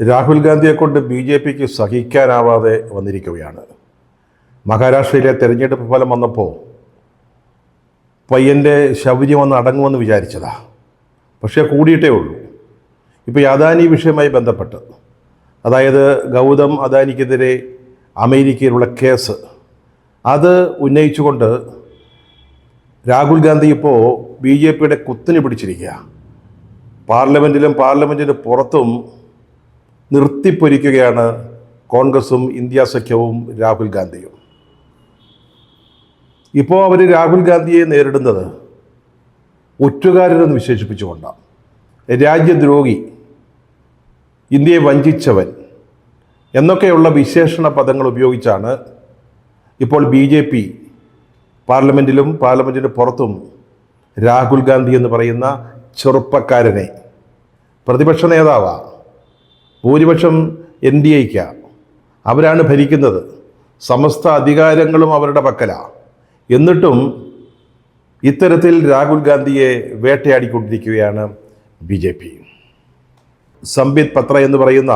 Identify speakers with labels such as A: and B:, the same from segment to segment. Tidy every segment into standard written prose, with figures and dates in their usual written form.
A: രാഹുൽ ഗാന്ധിയെ കൊണ്ട് BJPക്ക് സഹിക്കാനാവാതെ വന്നിരിക്കുകയാണ്. മഹാരാഷ്ട്രയിലെ തെരഞ്ഞെടുപ്പ് ഫലം വന്നപ്പോൾ പയ്യൻ്റെ ശൗര്യം ഒന്ന് അടങ്ങുമെന്ന് വിചാരിച്ചതാ. പക്ഷേ കൂടിയിട്ടേ ഉള്ളൂ. ഇപ്പോൾ ഈ അദാനി വിഷയവുമായി ബന്ധപ്പെട്ട്, അതായത് ഗൗതം അദാനിക്കെതിരെ അമേരിക്കയിലുള്ള കേസ്, അത് ഉന്നയിച്ചുകൊണ്ട് രാഹുൽ ഗാന്ധി ഇപ്പോൾ BJPയുടെ കുത്തിന് പിടിച്ചിരിക്കുക. പാർലമെൻറ്റിലും പാർലമെൻറ്റിന് പുറത്തും നിർത്തിപ്പൊരിക്കുകയാണ് കോൺഗ്രസും ഇന്ത്യ സഖ്യവും രാഹുൽ ഗാന്ധിയും. ഇപ്പോൾ അവർ രാഹുൽ ഗാന്ധിയെ നേരിടുന്നത് ഒറ്റുകാരനെന്ന് വിശേഷിപ്പിച്ചുകൊണ്ടാണ്. രാജ്യദ്രോഹി, ഇന്ത്യയെ വഞ്ചിച്ചവൻ എന്നൊക്കെയുള്ള വിശേഷണ പദങ്ങൾ ഉപയോഗിച്ചാണ് ഇപ്പോൾ BJP പാർലമെൻറ്റിലും പാർലമെൻറ്റിന് പുറത്തും രാഹുൽ ഗാന്ധി എന്ന് പറയുന്ന ചെറുപ്പക്കാരനെ, പ്രതിപക്ഷ നേതാവാണ്, ഭൂരിപക്ഷം NDAയ്ക്ക്, അവരാണ് ഭരിക്കുന്നത്, സമസ്ത അധികാരങ്ങളും അവരുടെ പക്കലാണ്. എന്നിട്ടും ഇത്തരത്തിൽ രാഹുൽ ഗാന്ധിയെ വേട്ടയാടിക്കൊണ്ടിരിക്കുകയാണ് BJP. സംബിത് പത്ര എന്ന് പറയുന്ന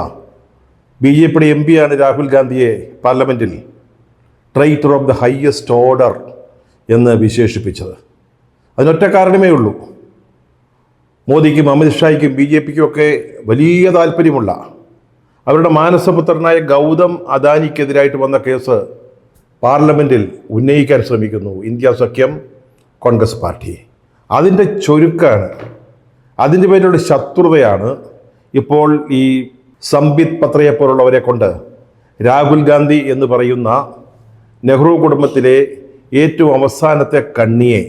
A: BJPയുടെ MP ആണ് രാഹുൽ ഗാന്ധിയെ പാർലമെൻറ്റിൽ ട്രൈറ്റർ ഓഫ് ദ ഹയസ്റ്റ് ഓർഡർ എന്ന് വിശേഷിപ്പിച്ചത്. അതിനൊറ്റ കാരണമേ ഉള്ളൂ. മോദിക്കും അമിത്ഷായ്ക്കും BJPക്കും ഒക്കെ വലിയ താല്പര്യമുള്ള അവരുടെ മാനസപുത്രനായ ഗൗതം അദാനിക്കെതിരായിട്ട് വന്ന കേസ് പാർലമെൻറ്റിൽ ഉന്നയിക്കാൻ ശ്രമിക്കുന്നു ഇന്ത്യ സഖ്യം, കോൺഗ്രസ് പാർട്ടി. അതിൻ്റെ ചുരുക്കാണ്, അതിൻ്റെ പേരിലുള്ള ശത്രുതയാണ് ഇപ്പോൾ ഈ സംബിത് പത്രയെപ്പോലുള്ളവരെ കൊണ്ട് രാഹുൽ ഗാന്ധി എന്ന് പറയുന്ന നെഹ്റു കുടുംബത്തിലെ ഏറ്റവും അവസാനത്തെ കണ്ണിയെ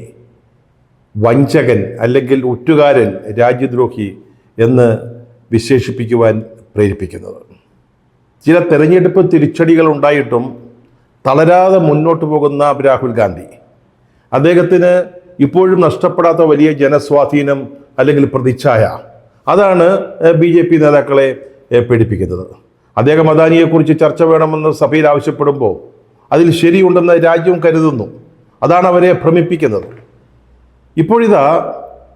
A: വഞ്ചകൻ അല്ലെങ്കിൽ ഒറ്റുകാരൻ, രാജ്യദ്രോഹി എന്ന് വിശേഷിപ്പിക്കുവാൻ പ്രേരിപ്പിക്കുന്നത്. ചില തെരഞ്ഞെടുപ്പ് തിരിച്ചടികൾ ഉണ്ടായിട്ടും തളരാതെ മുന്നോട്ട് പോകുന്ന രാഹുൽ ഗാന്ധി, അദ്ദേഹത്തിന് ഇപ്പോഴും നഷ്ടപ്പെടാത്ത വലിയ ജനസ്വാധീനം അല്ലെങ്കിൽ പ്രതിച്ഛായ, അതാണ് BJP നേതാക്കളെ പേടിപ്പിക്കുന്നത്. അദ്ദേഹം അദാനിയെക്കുറിച്ച് ചർച്ച വേണമെന്ന് സഭയിൽ ആവശ്യപ്പെടുമ്പോൾ അതിൽ ശരിയുണ്ടെന്ന് രാജ്യം കരുതുന്നു. അതാണ് അവരെ ഭ്രമിപ്പിക്കുന്നത്. ഇപ്പോഴിതാ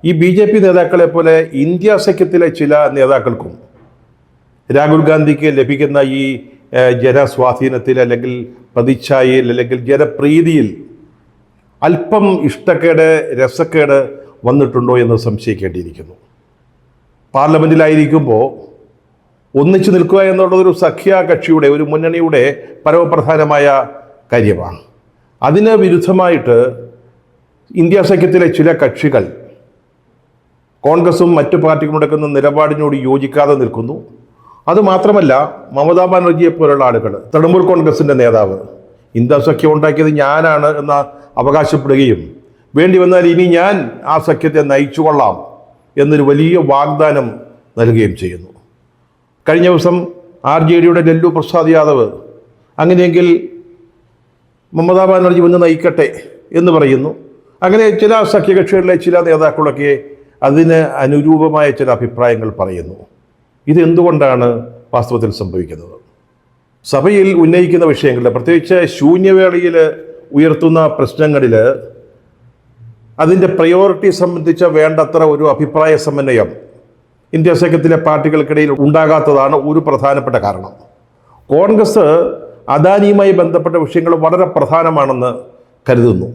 A: ഈ BJP നേതാക്കളെ പോലെ ഇന്ത്യ സഖ്യത്തിലെ ചില നേതാക്കൾക്കും രാഹുൽ ഗാന്ധിക്ക് ലഭിക്കുന്ന ഈ ജനസ്വാധീനത്തിൽ അല്ലെങ്കിൽ പ്രതിച്ഛായയിൽ അല്ലെങ്കിൽ ജനപ്രീതിയിൽ അല്പം ഇഷ്ടക്കേട്, രസക്കേട് വന്നിട്ടുണ്ടോ എന്ന് സംശയിക്കേണ്ടിയിരിക്കുന്നു. പാർലമെൻറ്റിലായിരിക്കുമ്പോൾ ഒന്നിച്ചു നിൽക്കുക എന്നുള്ളതൊരു സഖ്യ കക്ഷിയുടെ, ഒരു മുന്നണിയുടെ പരമപ്രധാനമായ കാര്യമാണ്. അതിന് വിരുദ്ധമായിട്ട് ഇന്ത്യ സഖ്യത്തിലെ ചില കക്ഷികൾ കോൺഗ്രസും മറ്റു പാർട്ടികളും എടുക്കുന്ന നിലപാടിനോട് യോജിക്കാതെ നിൽക്കുന്നു. അതുമാത്രമല്ല, മമതാ ബാനർജിയെ പോലുള്ള ആളുകൾ, തൃണമൂൽ കോൺഗ്രസിൻ്റെ നേതാവ്, ഇന്ത്യ സഖ്യം ഉണ്ടാക്കിയത് ഞാനാണ് എന്ന് അവകാശപ്പെടുകയും വേണ്ടി വന്നാൽ ഇനി ഞാൻ ആ സഖ്യത്തെ നയിച്ചു കൊള്ളാം എന്നൊരു വലിയ വാഗ്ദാനം നൽകുകയും ചെയ്യുന്നു. കഴിഞ്ഞ ദിവസം RJDയുടെ ലല്ലു പ്രസാദ് യാദവ് അങ്ങനെയെങ്കിൽ മമതാ ബാനർജി വന്ന് നയിക്കട്ടെ എന്ന് പറയുന്നു. അങ്ങനെ ചില സഖ്യകക്ഷികളിലെ ചില നേതാക്കളൊക്കെ അതിന് അനുരൂപമായ ചില അഭിപ്രായങ്ങൾ പറയുന്നു. ഇതെന്തുകൊണ്ടാണ് വാസ്തവത്തിൽ സംഭവിക്കുന്നത്? സഭയിൽ ഉന്നയിക്കുന്ന വിഷയങ്ങളിൽ, പ്രത്യേകിച്ച് ശൂന്യവേളയിൽ ഉയർത്തുന്ന പ്രശ്നങ്ങളിൽ അതിൻ്റെ പ്രയോറിറ്റി സംബന്ധിച്ച വേണ്ടത്ര ഒരു അഭിപ്രായ സമന്വയം ഇന്ത്യ സഖ്യത്തിലെ പാർട്ടികൾക്കിടയിൽ ഉണ്ടാകാത്തതാണ് ഒരു പ്രധാനപ്പെട്ട കാരണം. കോൺഗ്രസ് അദാനിയുമായി ബന്ധപ്പെട്ട വിഷയങ്ങൾ വളരെ പ്രധാനമാണെന്ന് കരുതുന്നു.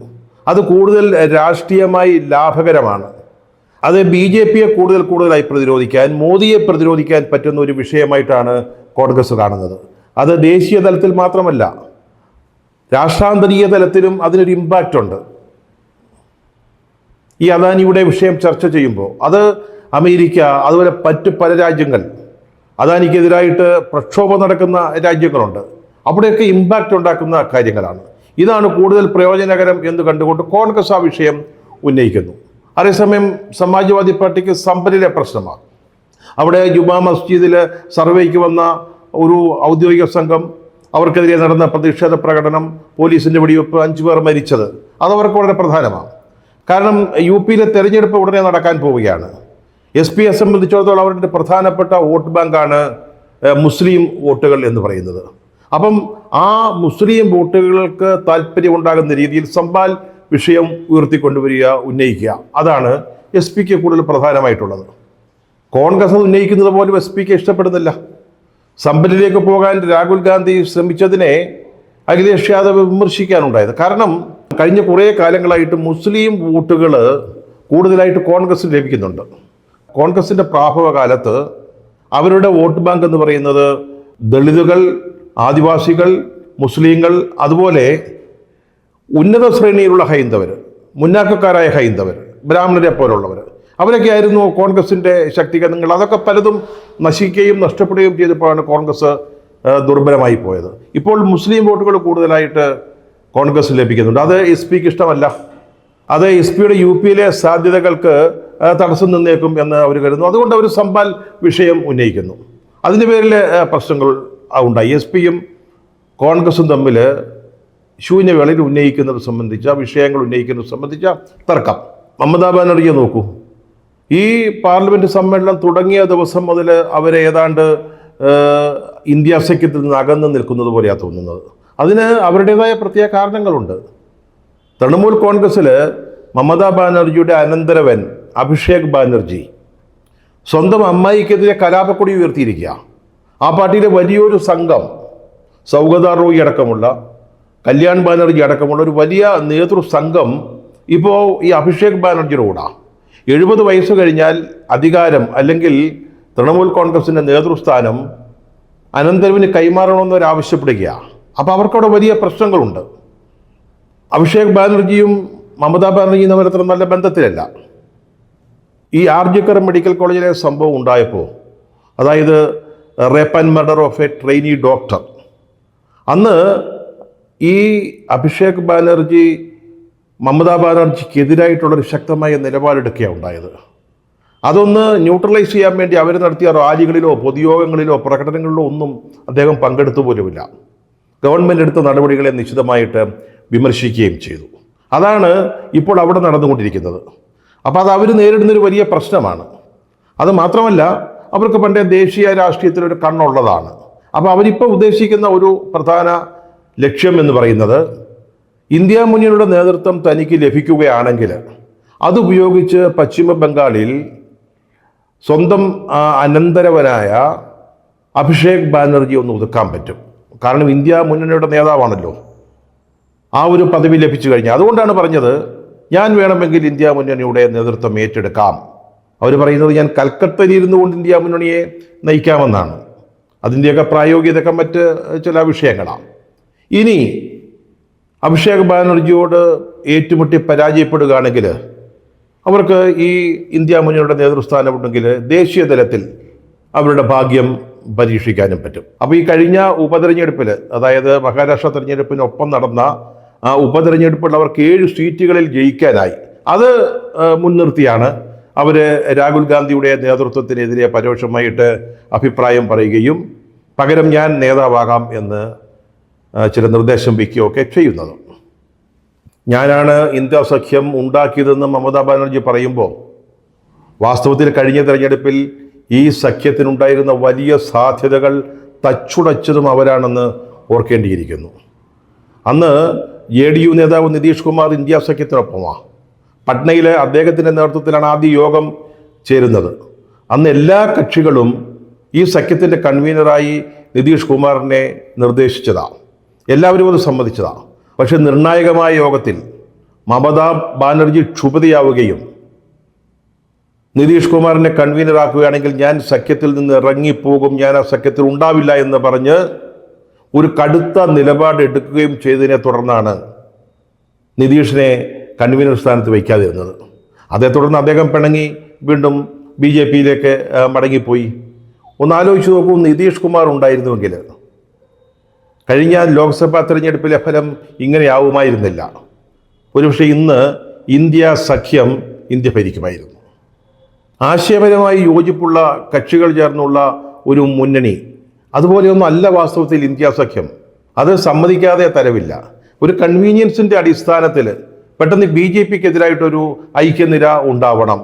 A: അത് കൂടുതൽ രാഷ്ട്രീയമായി ലാഭകരമാണ്. അത് BJPയെ കൂടുതലായി പ്രതിരോധിക്കാൻ, മോദിയെ പ്രതിരോധിക്കാൻ പറ്റുന്ന ഒരു വിഷയമായിട്ടാണ് കോൺഗ്രസ് കാണുന്നത്. അത് ദേശീയ തലത്തിൽ മാത്രമല്ല, രാഷ്ട്രാന്തരീയ തലത്തിലും അതിനൊരു ഇമ്പാക്റ്റ് ഉണ്ട്. ഈ അദാനിയുടെ വിഷയം ചർച്ച ചെയ്യുമ്പോൾ അത് അമേരിക്ക, അതുപോലെ മറ്റ് പല രാജ്യങ്ങൾ, അദാനിക്കെതിരായിട്ട് പ്രക്ഷോഭം നടക്കുന്ന രാജ്യങ്ങളുണ്ട്, അവിടെയൊക്കെ ഇമ്പാക്റ്റ് ഉണ്ടാക്കുന്ന കാര്യങ്ങളാണ്. ഇതാണ് കൂടുതൽ പ്രയോജനകരം എന്ന് കണ്ടുകൊണ്ട് കോൺഗ്രസ് ആ വിഷയം ഉന്നയിക്കുന്നു. അതേസമയം സമാജ്വാദി പാർട്ടിക്ക് സമ്പലിലെ പ്രശ്നമാണ്. അവിടെ ജുമാ മസ്ജിദിൽ സർവേക്ക് വന്ന ഒരു ഔദ്യോഗിക സംഘം, അവർക്കെതിരെ നടന്ന പ്രതിഷേധ പ്രകടനം, പോലീസിൻ്റെ വെടിവെപ്പ്, 5 പേർ മരിച്ചത്, അതവർക്ക് വളരെ പ്രധാനമാണ്. കാരണം UPയിലെ തെരഞ്ഞെടുപ്പ് ഉടനെ നടക്കാൻ പോവുകയാണ്. SPയെ സംബന്ധിച്ചിടത്തോളം അവരുടെ പ്രധാനപ്പെട്ട വോട്ട് ബാങ്കാണ് മുസ്ലിം വോട്ടുകൾ എന്ന് പറയുന്നത്. അപ്പം ആ മുസ്ലിം വോട്ടുകൾക്ക് താല്പര്യമുണ്ടാകുന്ന രീതിയിൽ സമ്പാൽ വിഷയം ഉയർത്തിക്കൊണ്ടുവരിക, ഉന്നയിക്കുക, അതാണ് SP കൂടുതൽ പ്രധാനമായിട്ടുള്ളത്. കോൺഗ്രസ് അത് ഉന്നയിക്കുന്നത് പോലും SP ഇഷ്ടപ്പെടുന്നില്ല. സമ്പന്നിലേക്ക് പോകാൻ രാഹുൽ ഗാന്ധി ശ്രമിച്ചതിനെ അഖിലേഷ് യാദവ് വിമർശിക്കാനുണ്ടായത്. കാരണം കഴിഞ്ഞ കുറേ കാലങ്ങളായിട്ട് മുസ്ലിം വോട്ടുകൾ കൂടുതലായിട്ട് കോൺഗ്രസിന് ലഭിക്കുന്നുണ്ട്. കോൺഗ്രസിൻ്റെ പ്രാഭവ കാലത്ത് അവരുടെ വോട്ട് ബാങ്ക് എന്ന് പറയുന്നത് ദളിതുകൾ, ആദിവാസികൾ, മുസ്ലിങ്ങൾ, അതുപോലെ ഉന്നത ശ്രേണിയിലുള്ള ഹൈന്ദവർ, മുന്നാക്കക്കാരായ ഹൈന്ദവർ, ബ്രാഹ്മണരെ പോലുള്ളവർ, അവരൊക്കെ ആയിരുന്നു കോൺഗ്രസിൻ്റെ ശക്തി കേന്ദ്രങ്ങൾ. അതൊക്കെ പലതും നശിക്കുകയും നഷ്ടപ്പെടുകയും ചെയ്തപ്പോഴാണ് കോൺഗ്രസ് ദുർബലമായി പോയത്. ഇപ്പോൾ മുസ്ലിം വോട്ടുകൾ കൂടുതലായിട്ട് കോൺഗ്രസ് ലഭിക്കുന്നുണ്ട്. അത് എസ് പിക്ക് ഇഷ്ടമല്ല. അത് എസ് പിയുടെ യു പിയിലെ സാധ്യതകൾക്ക് തടസ്സം നിന്നേക്കും എന്ന് അവർ കരുതുന്നു. അതുകൊണ്ട് അവർ സംബാൽ വിഷയം ഉന്നയിക്കുന്നു. അതിൻ്റെ പേരിൽ പ്രശ്നങ്ങൾ ഉണ്ടായി. എസ് പിയും കോൺഗ്രസും തമ്മിൽ ശൂന്യവേളയിൽ ഉന്നയിക്കുന്നത് സംബന്ധിച്ച വിഷയങ്ങൾ ഉന്നയിക്കുന്നത് സംബന്ധിച്ച തർക്കം. മമതാ ബാനർജിയെ നോക്കൂ. ഈ പാർലമെൻറ്റ് സമ്മേളനം തുടങ്ങിയ ദിവസം മുതൽ അവരെ ഏതാണ്ട് ഇന്ത്യ സഖ്യത്തിൽ നിന്ന് അകന്ന് നിൽക്കുന്നത് പോലെയാണ് തോന്നുന്നത്. അതിന് അവരുടേതായ പ്രത്യേക കാരണങ്ങളുണ്ട്. തൃണമൂൽ കോൺഗ്രസ്സിൽ മമതാ ബാനർജിയുടെ അനന്തരവൻ അഭിഷേക് ബാനർജി സ്വന്തം അമ്മായിക്കെതിരെ കലാപക്കൊടി ഉയർത്തിയിരിക്കുക. ആ പാർട്ടിയിലെ വലിയൊരു സംഘം, സൗഗത റോയി അടക്കമുള്ള, കല്യാൺ ബാനർജി അടക്കമുള്ള ഒരു വലിയ നേതൃസംഘം ഇപ്പോൾ ഈ അഭിഷേക് ബാനർജിയുടെ കൂടാണ്. 70 വയസ്സ് കഴിഞ്ഞാൽ അധികാരം അല്ലെങ്കിൽ തൃണമൂൽ കോൺഗ്രസിൻ്റെ നേതൃസ്ഥാനം അനന്തരവന് കൈമാറണമെന്നവരാവശ്യപ്പെടുകയാണ്. അപ്പോൾ അവർക്കവിടെ വലിയ പ്രശ്നങ്ങളുണ്ട്. അഭിഷേക് ബാനർജിയും മമതാ ബാനർജിയും തമ്മിൽ അത്ര നല്ല ബന്ധത്തിലല്ല. ഈ ആർജിക്കർ മെഡിക്കൽ കോളേജിലെ സംഭവം ഉണ്ടായപ്പോൾ, അതായത് rape and murder of A trainee doctor, അന്ന് ഈ അഭിഷേക് ബാനർജി മമതാ ബാനർജിക്കെതിരായിട്ടുള്ളൊരു ശക്തമായ നിലപാടെടുക്കുകയാണ് ഉണ്ടായത്. അതൊന്ന് ന്യൂട്രലൈസ് ചെയ്യാൻ വേണ്ടി അവർ നടത്തിയ റാലികളിലോ പൊതുയോഗങ്ങളിലോ പ്രകടനങ്ങളിലോ ഒന്നും അദ്ദേഹം പങ്കെടുത്തു പോലുമില്ല. ഗവൺമെൻറ് എടുത്ത നടപടികളെ നിശ്ചിതമായിട്ട് വിമർശിക്കുകയും ചെയ്തു. അതാണ് ഇപ്പോൾ അവിടെ നടന്നുകൊണ്ടിരിക്കുന്നത്. അപ്പോൾ അത് അവർ നേരിടുന്നൊരു വലിയ പ്രശ്നമാണ്. അത് മാത്രമല്ല, അവർക്ക് പണ്ടേ ദേശീയ രാഷ്ട്രീയത്തിലൊരു കണ്ണുള്ളതാണ്. അപ്പോൾ അവരിപ്പോൾ ഉദ്ദേശിക്കുന്ന ഒരു പ്രധാന ലക്ഷ്യം എന്ന് പറയുന്നത്, ഇന്ത്യ മുന്നണിയുടെ നേതൃത്വം തനിക്ക് ലഭിക്കുകയാണെങ്കിൽ അതുപയോഗിച്ച് പശ്ചിമ ബംഗാളിൽ സ്വന്തം അനന്തരവനായ അഭിഷേക് ബാനർജി ഒന്ന് ഒതുക്കാൻ പറ്റും. കാരണം ഇന്ത്യ മുന്നണിയുടെ നേതാവാണല്ലോ, ആ ഒരു പദവി ലഭിച്ചു കഴിഞ്ഞാൽ. അതുകൊണ്ടാണ് പറഞ്ഞത്, ഞാൻ വേണമെങ്കിൽ ഇന്ത്യ മുന്നണിയുടെ നേതൃത്വം ഏറ്റെടുക്കാം. അവർ പറയുന്നത് ഞാൻ കൽക്കത്തയിൽ ഇരുന്നു കൊണ്ട് ഇന്ത്യ മുന്നണിയെ നയിക്കാമെന്നാണ്. അതിൻ്റെയൊക്കെ പ്രായോഗികതയൊക്കെ മറ്റ് ചില വിഷയങ്ങളാണ്. ഇനി അഭിഷേക് ബാനർജിയോട് ഏറ്റുമുട്ടി പരാജയപ്പെടുകയാണെങ്കിൽ അവർക്ക് ഈ ഇന്ത്യ മുന്നണിയുടെ നേതൃസ്ഥാനമുണ്ടെങ്കിൽ ദേശീയ തലത്തിൽ അവരുടെ ഭാഗ്യം പരീക്ഷിക്കാനും പറ്റും. അപ്പോൾ ഈ കഴിഞ്ഞ ഉപതെരഞ്ഞെടുപ്പിൽ, അതായത് മഹാരാഷ്ട്ര തെരഞ്ഞെടുപ്പിനൊപ്പം നടന്ന ആ ഉപതെരഞ്ഞെടുപ്പിൽ അവർക്ക് 7 സീറ്റുകളിൽ ജയിക്കാനായി. അത് മുൻനിർത്തിയാണ് അവർ രാഹുൽ ഗാന്ധിയുടെ നേതൃത്വത്തിനെതിരെ പരോക്ഷമായിട്ട് അഭിപ്രായം പറയുകയും പകരം ഞാൻ നേതാവാകാം എന്ന് ചില നിർദ്ദേശം വയ്ക്കുകയൊക്കെ ചെയ്യുന്നത്. ഞാനാണ് ഇന്ത്യ സഖ്യം ഉണ്ടാക്കിയതെന്ന് മമതാ ബാനർജി പറയുമ്പോൾ, വാസ്തവത്തിൽ കഴിഞ്ഞ തെരഞ്ഞെടുപ്പിൽ ഈ സഖ്യത്തിനുണ്ടായിരുന്ന വലിയ സാധ്യതകൾ തച്ചുടച്ചതും അവരാണെന്ന് ഓർക്കേണ്ടിയിരിക്കുന്നു. അന്ന് JDU നേതാവ് നിതീഷ് കുമാർ ഇന്ത്യ സഖ്യത്തിനൊപ്പമാണ്. പട്നയിലെ അദ്ദേഹത്തിൻ്റെ നേതൃത്വത്തിലാണ് ആദ്യ യോഗം ചേരുന്നത്. അന്ന് എല്ലാ കക്ഷികളും ഈ സഖ്യത്തിൻ്റെ കൺവീനറായി നിതീഷ് കുമാറിനെ നിർദ്ദേശിച്ചതാണ്. എല്ലാവരും അത് സമ്മതിച്ചതാണ്. പക്ഷെ നിർണായകമായ യോഗത്തിൽ മമതാ ബാനർജി ക്ഷുഭിതയാവുകയും നിതീഷ് കുമാറിനെ കൺവീനറാക്കുകയാണെങ്കിൽ ഞാൻ സഖ്യത്തിൽ നിന്ന് ഇറങ്ങിപ്പോകും, ഞാൻ ആ സഖ്യത്തിൽ ഉണ്ടാവില്ല എന്ന് പറഞ്ഞ് ഒരു കടുത്ത നിലപാട് എടുക്കുകയും ചെയ്തതിനെ തുടർന്നാണ് നിതീഷിനെ കൺവീനർ സ്ഥാനത്ത് വയ്ക്കാതിരുന്നത്. അതേ തുടർന്ന് അദ്ദേഹം പിണങ്ങി വീണ്ടും BJPയിലേക്ക് മടങ്ങിപ്പോയി. ഒന്ന് ആലോചിച്ച് നോക്കൂ, നിതീഷ് കുമാർ ഉണ്ടായിരുന്നുവെങ്കിൽ കഴിഞ്ഞ ലോക്സഭാ തെരഞ്ഞെടുപ്പിലെ ഫലം ഇങ്ങനെയാവുമായിരുന്നില്ല. ഒരുപക്ഷെ ഇന്ന് ഇന്ത്യ സഖ്യം ഇന്ത്യ ഭരിക്കുമായിരുന്നു. ആശയപരമായി യോജിപ്പുള്ള കക്ഷികൾ ചേർന്നുള്ള ഒരു മുന്നണി, അതുപോലെയൊന്നും അല്ല വാസ്തവത്തിൽ ഇന്ത്യ സഖ്യം. അത് സമ്മതിക്കാതെ തരവില്ല. ഒരു കൺവീനിയൻസിൻ്റെ അടിസ്ഥാനത്തിൽ പെട്ടെന്ന് BJPക്കെതിരായിട്ടൊരു ഐക്യനിര ഉണ്ടാവണം,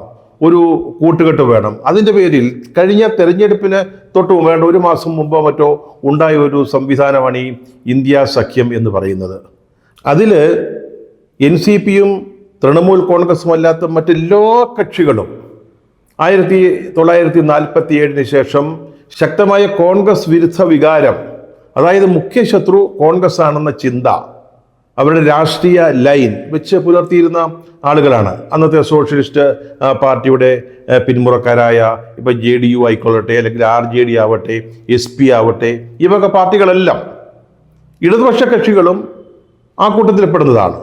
A: ഒരു കൂട്ടുകെട്ട് വേണം. അതിൻ്റെ പേരിൽ കഴിഞ്ഞ തെരഞ്ഞെടുപ്പിന് തൊട്ട് വേണ്ട 1 മാസം മുമ്പോ മറ്റോ ഉണ്ടായ ഒരു സംവിധാനമാണ് ഈ ഇന്ത്യ സഖ്യം എന്ന് പറയുന്നത്. അതിൽ NCPയും തൃണമൂൽ കോൺഗ്രസും അല്ലാത്ത മറ്റെല്ലാ കക്ഷികളും 1947 ശേഷം ശക്തമായ കോൺഗ്രസ് വിരുദ്ധ വികാരം, അതായത് മുഖ്യ ശത്രു കോൺഗ്രസ് ആണെന്ന ചിന്ത അവരുടെ രാഷ്ട്രീയ ലൈൻ വെച്ച് പുലർത്തിയിരുന്ന ആളുകളാണ്. അന്നത്തെ സോഷ്യലിസ്റ്റ് പാർട്ടിയുടെ പിന്മുറക്കാരായ ഇപ്പം JDU ആയിക്കൊള്ളട്ടെ, അല്ലെങ്കിൽ RJD ആവട്ടെ, SP ആവട്ടെ, ഈ വക പാർട്ടികളെല്ലാം ഇടതുപക്ഷ കക്ഷികളും ആ കൂട്ടത്തിൽപ്പെടുന്നതാണ്.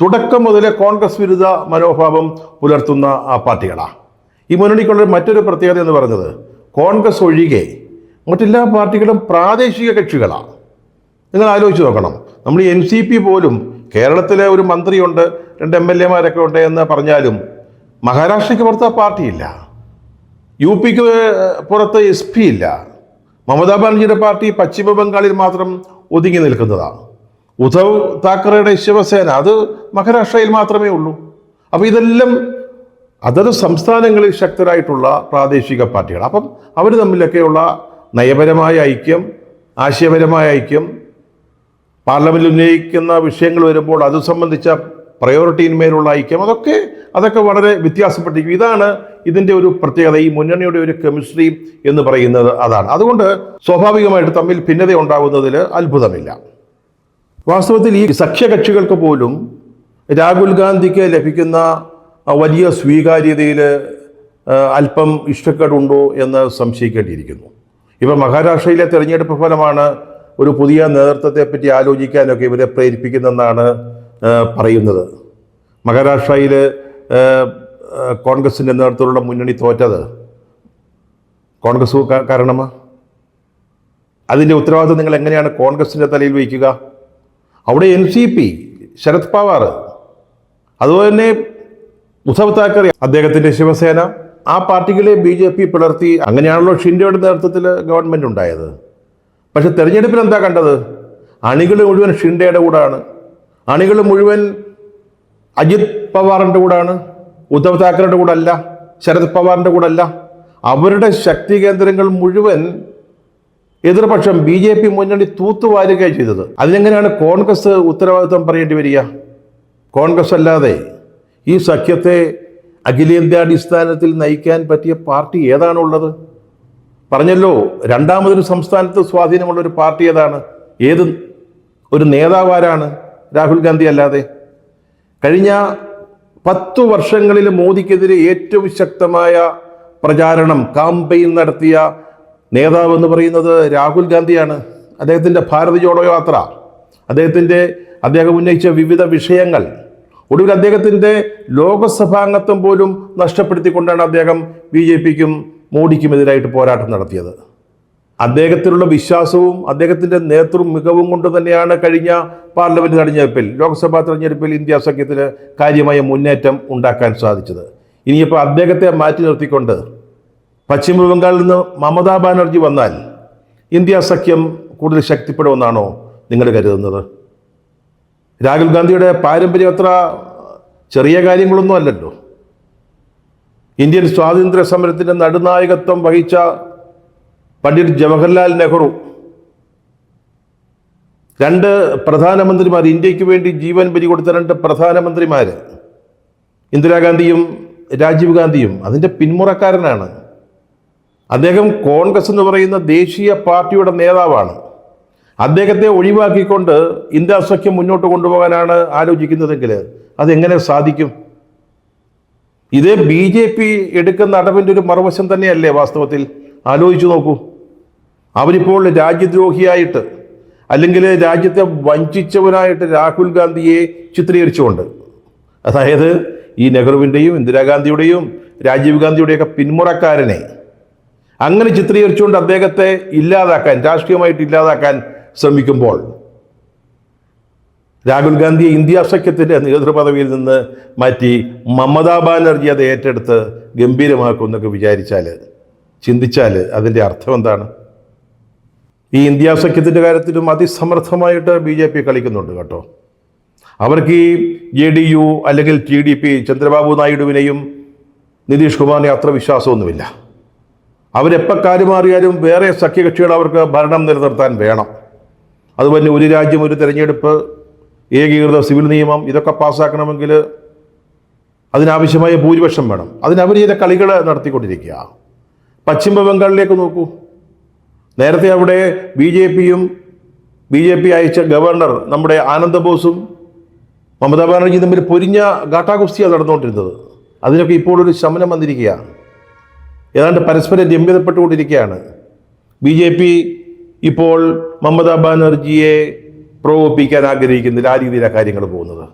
A: തുടക്കം മുതലേ കോൺഗ്രസ് വിരുദ്ധ മനോഭാവം പുലർത്തുന്ന പാർട്ടികളാണ്. ഈ മുന്നണിക്കുള്ള മറ്റൊരു പ്രത്യേകത എന്ന് പറയുന്നത് കോൺഗ്രസ് ഒഴികെ മറ്റെല്ലാ പാർട്ടികളും പ്രാദേശിക കക്ഷികളാണ്. നിങ്ങൾ ആലോചിച്ച് നോക്കണം. നമ്മൾ ഈ NCP പോലും കേരളത്തിലെ ഒരു മന്ത്രിയുണ്ട്, 2 MLA-മാരൊക്കെ ഉണ്ട് എന്ന് പറഞ്ഞാലും മഹാരാഷ്ട്രയ്ക്ക് പുറത്ത് പാർട്ടിയില്ല, UPക്ക് പുറത്ത് SP ഇല്ല. മമതാ ബാനർജിയുടെ പാർട്ടി പശ്ചിമ ബംഗാളിൽ മാത്രം ഒതുങ്ങി നിൽക്കുന്നതാണ്. ഉദ്ധവ് താക്കറെയുടെ ശിവസേന അത് മഹാരാഷ്ട്രയിൽ മാത്രമേ ഉള്ളൂ. അപ്പോൾ ഇതെല്ലാം അതത് സംസ്ഥാനങ്ങളിൽ ശക്തരായിട്ടുള്ള പ്രാദേശിക പാർട്ടികൾ. അപ്പം അവർ തമ്മിലൊക്കെയുള്ള നയപരമായ ഐക്യം, ആശയപരമായ ഐക്യം, പാർലമെന്റിൽ ഉന്നയിക്കുന്ന വിഷയങ്ങൾ വരുമ്പോൾ അത് സംബന്ധിച്ച പ്രയോറിറ്റിയിന്മേലുള്ള ഐക്യം, അതൊക്കെ വളരെ വ്യത്യാസപ്പെട്ടിരിക്കും. ഇതാണ് ഇതിൻ്റെ ഒരു പ്രത്യേകത. ഈ മുന്നണിയുടെ ഒരു കെമിസ്ട്രി എന്ന് പറയുന്നത് അതാണ്. അതുകൊണ്ട് സ്വാഭാവികമായിട്ട് തമ്മിൽ ഭിന്നത ഉണ്ടാകുന്നതിൽ അത്ഭുതമില്ല. വാസ്തവത്തിൽ ഈ സഖ്യകക്ഷികൾക്ക് പോലും രാഹുൽ ഗാന്ധിക്ക് ലഭിക്കുന്ന വലിയ സ്വീകാര്യതയിൽ അല്പം ഇഷ്ടക്കേടുണ്ടോ എന്ന് സംശയിക്കേണ്ടിയിരിക്കുന്നു. ഇപ്പം മഹാരാഷ്ട്രയിലെ തെരഞ്ഞെടുപ്പ് ഫലമാണ് ഒരു പുതിയ നേതൃത്വത്തെപ്പറ്റി ആലോചിക്കാനൊക്കെ ഇവരെ പ്രേരിപ്പിക്കുന്നതെന്നാണ് പറയുന്നത്. മഹാരാഷ്ട്രയിൽ കോൺഗ്രസിൻ്റെ നേതൃത്വത്തിലുള്ള മുന്നണി തോറ്റത് കോൺഗ്രസ് കാരണമാണ്. അതിൻ്റെ ഉത്തരവാദിത്വം നിങ്ങൾ എങ്ങനെയാണ് കോൺഗ്രസിൻ്റെ തലയിൽ വയ്ക്കുക? അവിടെ NCP, ശരത് പവാർ, അതുപോലെ തന്നെ ഉദ്ധവ് താക്കറെ, അദ്ദേഹത്തിൻ്റെ ശിവസേന, ആ പാർട്ടികളെ BJP പിളർത്തി. അങ്ങനെയാണല്ലോ ഷിൻഡെയുടെ നേതൃത്വത്തിൽ ഗവൺമെൻറ് ഉണ്ടായത്. പക്ഷെ തെരഞ്ഞെടുപ്പിൽ എന്താ കണ്ടത്? അണികൾ മുഴുവൻ ഷിൻഡെയുടെ കൂടാണ്, അണികൾ മുഴുവൻ അജിത് പവാറിൻ്റെ കൂടാണ്, ഉദ്ധവ് താക്കറയുടെ കൂടെ അല്ല, ശരത് പവാറിൻ്റെ കൂടെ അല്ല. അവരുടെ ശക്തി കേന്ദ്രങ്ങൾ മുഴുവൻ എതിർപക്ഷം BJP മുന്നണി തൂത്തുവാരുകയാണ് ചെയ്തത്. അതിനെങ്ങനെയാണ് കോൺഗ്രസ് ഉത്തരവാദിത്വം പറയേണ്ടി വരിക? കോൺഗ്രസ് അല്ലാതെ ഈ സഖ്യത്തെ അഖിലേന്ത്യാടിസ്ഥാനത്തിൽ നയിക്കാൻ പറ്റിയ പാർട്ടി ഏതാണുള്ളത്? പറഞ്ഞല്ലോ, രണ്ടാമതൊരു സംസ്ഥാനത്ത് സ്വാധീനമുള്ളൊരു പാർട്ടി ഏതാണ്? ഏത് ഒരു നേതാവാരാണ്? രാഹുൽ ഗാന്ധി അല്ലാതെ. കഴിഞ്ഞ 10 വർഷങ്ങളിൽ മോദിക്കെതിരെ ഏറ്റവും ശക്തമായ പ്രചാരണം, കാമ്പയിൻ നടത്തിയ നേതാവ് എന്ന് പറയുന്നത് രാഹുൽ ഗാന്ധിയാണ്. അദ്ദേഹത്തിൻ്റെ ഭാരത് ജോഡോ യാത്ര, അദ്ദേഹം ഉന്നയിച്ച വിവിധ വിഷയങ്ങൾ, ഒടുവിൽ അദ്ദേഹത്തിൻ്റെ ലോകസഭാംഗത്വം പോലും നഷ്ടപ്പെടുത്തിക്കൊണ്ടാണ് അദ്ദേഹം BJPക്കും മോഡിക്കുമെതിരായിട്ട് പോരാട്ടം നടത്തിയത്. അദ്ദേഹത്തിനുള്ള വിശ്വാസവും അദ്ദേഹത്തിൻ്റെ നേതൃ മികവും കൊണ്ട് തന്നെയാണ് കഴിഞ്ഞ പാർലമെൻറ്റ് തെരഞ്ഞെടുപ്പിൽ, ലോക്സഭാ തെരഞ്ഞെടുപ്പിൽ ഇന്ത്യ സഖ്യത്തിന് കാര്യമായ മുന്നേറ്റം ഉണ്ടാക്കാൻ സാധിച്ചത്. ഇനിയിപ്പോൾ അദ്ദേഹത്തെ മാറ്റി നിർത്തിക്കൊണ്ട് പശ്ചിമ ബംഗാളിൽ നിന്ന് മമതാ ബാനർജി വന്നാൽ ഇന്ത്യ സഖ്യം കൂടുതൽ ശക്തിപ്പെടുമെന്നാണോ നിങ്ങൾ കരുതുന്നത്? രാഹുൽ ഗാന്ധിയുടെ പാരമ്പര്യം അത്ര ചെറിയ കാര്യങ്ങളൊന്നും അല്ലല്ലോ. ഇന്ത്യൻ സ്വാതന്ത്ര്യ സമരത്തിൻ്റെ നടുനായകത്വം വഹിച്ച പണ്ഡിറ്റ് ജവഹർലാൽ നെഹ്റു, 2 പ്രധാനമന്ത്രിമാർ, ഇന്ത്യക്ക് വേണ്ടി ജീവൻ ബലി കൊടുത്ത 2 പ്രധാനമന്ത്രിമാർ, ഇന്ദിരാഗാന്ധിയും രാജീവ് ഗാന്ധിയും അതിൻ്റെ പിന്മുറക്കാരനാണ്. അദ്ദേഹം കോൺഗ്രസ് എന്ന് പറയുന്ന ദേശീയ പാർട്ടിയുടെ നേതാവാണ്. അദ്ദേഹത്തെ ഒഴിവാക്കിക്കൊണ്ട് ഇന്ത്യ സഖ്യം മുന്നോട്ട് കൊണ്ടുപോകാനാണ് ആലോചിക്കുന്നതെങ്കിൽ അതെങ്ങനെ സാധിക്കും? ഇതേ BJP എടുക്കുന്ന അടവിൻ്റെ ഒരു മറുവശം തന്നെയല്ലേ വാസ്തവത്തിൽ? ആലോചിച്ചു നോക്കൂ. അവരിപ്പോൾ രാജ്യദ്രോഹിയായിട്ട്, അല്ലെങ്കിൽ രാജ്യത്തെ വഞ്ചിച്ചവനായിട്ട് രാഹുൽ ഗാന്ധിയെ ചിത്രീകരിച്ചുകൊണ്ട്, അതായത് ഈ നെഹ്റുവിൻ്റെയും ഇന്ദിരാഗാന്ധിയുടെയും രാജീവ് ഗാന്ധിയുടെയൊക്കെ പിന്മുറക്കാരനെ അങ്ങനെ ചിത്രീകരിച്ചുകൊണ്ട് അദ്ദേഹത്തെ ഇല്ലാതാക്കാൻ, രാഷ്ട്രീയമായിട്ട് ഇല്ലാതാക്കാൻ ശ്രമിക്കുമ്പോൾ രാഹുൽ ഗാന്ധിയെ ഇന്ത്യ സഖ്യത്തിൻ്റെ നേതൃപദവിയിൽ നിന്ന് മാറ്റി മമതാ ബാനർജി അത് ഏറ്റെടുത്ത് ഗംഭീരമാക്കുമെന്നൊക്കെ ചിന്തിച്ചാൽ അതിൻ്റെ അർത്ഥം എന്താണ്? ഈ ഇന്ത്യ സഖ്യത്തിൻ്റെ കാര്യത്തിലും അതിസമർത്ഥമായിട്ട് BJP കളിക്കുന്നുണ്ട് കേട്ടോ. അവർക്ക് ഈ JDU അല്ലെങ്കിൽ TDP, ചന്ദ്രബാബു നായിഡുവിനെയും നിതീഷ് കുമാറിനെ അത്ര വിശ്വാസമൊന്നുമില്ല. അവരെപ്പോൾ കാലുമാറിയാലും വേറെ സഖ്യകക്ഷികൾ അവർക്ക് ഭരണം നിലനിർത്താൻ വേണം. അതുപോലെ ഒരു രാജ്യം, ഒരു തെരഞ്ഞെടുപ്പ്, ഏകീകൃത സിവിൽ നിയമം, ഇതൊക്കെ പാസ്സാക്കണമെങ്കിൽ അതിനാവശ്യമായ ഭൂരിപക്ഷം വേണം. അതിനവർ ചെയ്ത കളികൾ നടത്തിക്കൊണ്ടിരിക്കുക. പശ്ചിമ ബംഗാളിലേക്ക് നോക്കൂ. നേരത്തെ അവിടെ ബി ജെ പി അയച്ച ഗവർണർ നമ്മുടെ ആനന്ദ ബോസും മമതാ ബാനർജിയും തമ്മിൽ പൊരിഞ്ഞ ഗാട്ടാകുസ്തിയാണ് നടന്നുകൊണ്ടിരുന്നത്. അതിനൊക്കെ ഇപ്പോൾ ഒരു ശമനം വന്നിരിക്കുകയാണ്. ഏതാണ്ട് പരസ്പരം രമ്യതപ്പെട്ടുകൊണ്ടിരിക്കുകയാണ്. ബി ജെ പി ഇപ്പോൾ മമതാ ബാനർജിയെ പ്രകോപിപ്പിക്കാൻ ആഗ്രഹിക്കുന്നില്ല. ആ രീതിയിലാണ് കാര്യങ്ങൾ പോകുന്നത്.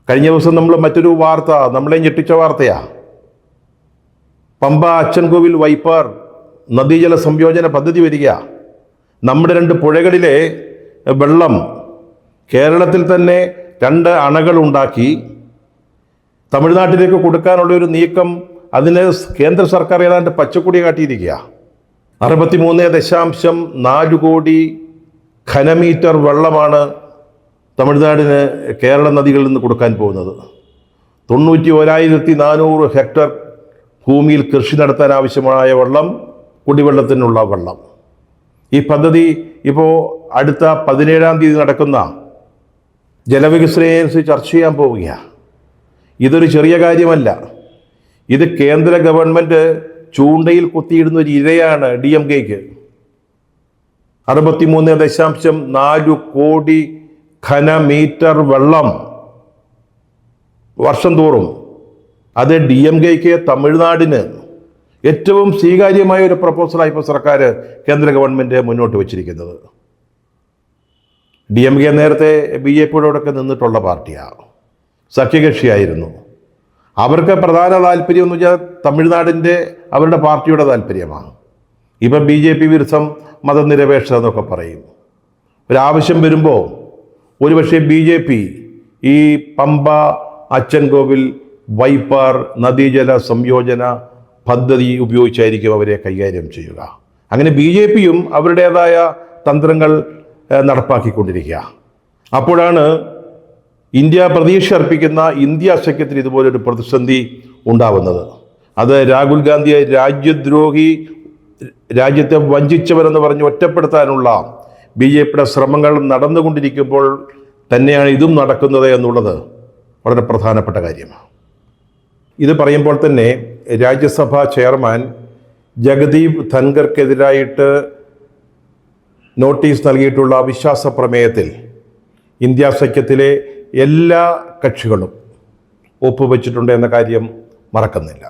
A: കഴിഞ്ഞ ദിവസം നമ്മൾ മറ്റൊരു വാർത്ത നമ്മളെ ഞെട്ടിച്ച വാർത്തയാണ്. പമ്പ അച്ചൻകോവിൽ വൈപ്പാർ നദീജല സംയോജന പദ്ധതി വരിക. നമ്മുടെ 2 പുഴകളിലെ വെള്ളം കേരളത്തിൽ തന്നെ 2 അണകൾ ഉണ്ടാക്കി തമിഴ്നാട്ടിലേക്ക് കൊടുക്കാനുള്ള ഒരു നീക്കം, അതിന് കേന്ദ്ര സർക്കാർ ഏതാണ്ട് പച്ചക്കൊടി കാട്ടിയിരിക്കുക. 63.4 കോടി ഘനമീറ്റർ വെള്ളമാണ് തമിഴ്നാടിന് കേരള നദികളിൽ നിന്ന് കൊടുക്കാൻ പോകുന്നത്. 91,400 ഹെക്ടർ ഭൂമിയിൽ കൃഷി നടത്താൻ ആവശ്യമായ വെള്ളം, കുടിവെള്ളത്തിനുള്ള വെള്ളം. ഈ പദ്ധതി ഇപ്പോൾ അടുത്ത 17-ാം തീയതി നടക്കുന്ന ജലവികസന ഏജൻസി ചർച്ച ചെയ്യാൻ പോവുകയാണ്. ഇതൊരു ചെറിയ കാര്യമല്ല. ഇത് കേന്ദ്ര ഗവൺമെൻറ് ചൂണ്ടയിൽ കുത്തിയിടുന്ന ഒരു ഇരയാണ് DMKക്ക്. 63.4 കോടി ഘനമീറ്റർ വെള്ളം വർഷം തോറും. അത് DMKക്ക്, തമിഴ്നാടിന് ഏറ്റവും സ്വീകാര്യമായ ഒരു പ്രപ്പോസലായി ഇപ്പോൾ സർക്കാർ, കേന്ദ്ര ഗവൺമെൻറ് മുന്നോട്ട് വച്ചിരിക്കുന്നത്. DMK നേരത്തെ BJPയോടൊക്കെ നിന്നിട്ടുള്ള പാർട്ടിയാണ്, സഖ്യകക്ഷിയായിരുന്നു. അവർക്ക് പ്രധാന താല്പര്യം എന്ന് വെച്ചാൽ തമിഴ്നാടിൻ്റെ അവരുടെ പാർട്ടിയുടെ താല്പര്യമാണ്. ഇപ്പം BJP വിരുദ്ധം മതനിരപേക്ഷത എന്നൊക്കെ പറയും. ഒരാവശ്യം വരുമ്പോൾ ഒരുപക്ഷെ BJP ഈ പമ്പ അച്ചൻകോവിൽ വൈപ്പാർ നദീജല സംയോജന പദ്ധതി ഉപയോഗിച്ചായിരിക്കും അവരെ കൈകാര്യം ചെയ്യുക. അങ്ങനെ BJPയും അവരുടേതായ തന്ത്രങ്ങൾ നടപ്പാക്കിക്കൊണ്ടിരിക്കുക. അപ്പോഴാണ് ഇന്ത്യ പ്രതീക്ഷ അർപ്പിക്കുന്ന ഇന്ത്യ സഖ്യത്തിന് ഇതുപോലൊരു പ്രതിസന്ധി ഉണ്ടാവുന്നത്. അത് രാഹുൽ ഗാന്ധിയെ രാജ്യദ്രോഹി, രാജ്യത്തെ വഞ്ചിച്ചവരെന്ന് പറഞ്ഞ് ഒറ്റപ്പെടുത്താനുള്ള BJPയുടെ ശ്രമങ്ങൾ നടന്നുകൊണ്ടിരിക്കുമ്പോൾ തന്നെയാണ് ഇതും നടക്കുന്നത് എന്നുള്ളത് വളരെ പ്രധാനപ്പെട്ട കാര്യമാണ്. ഇത് പറയുമ്പോൾ തന്നെ രാജ്യസഭാ ചെയർമാൻ ജഗദീപ് ധൻഖർക്കെതിരായിട്ട് നോട്ടീസ് നൽകിയിട്ടുള്ള അവിശ്വാസ പ്രമേയത്തിൽ ഇന്ത്യ സഖ്യത്തിലെ എല്ലാ കക്ഷികളും ഒപ്പുവെച്ചിട്ടുണ്ട് എന്ന കാര്യം മറക്കുന്നില്ല.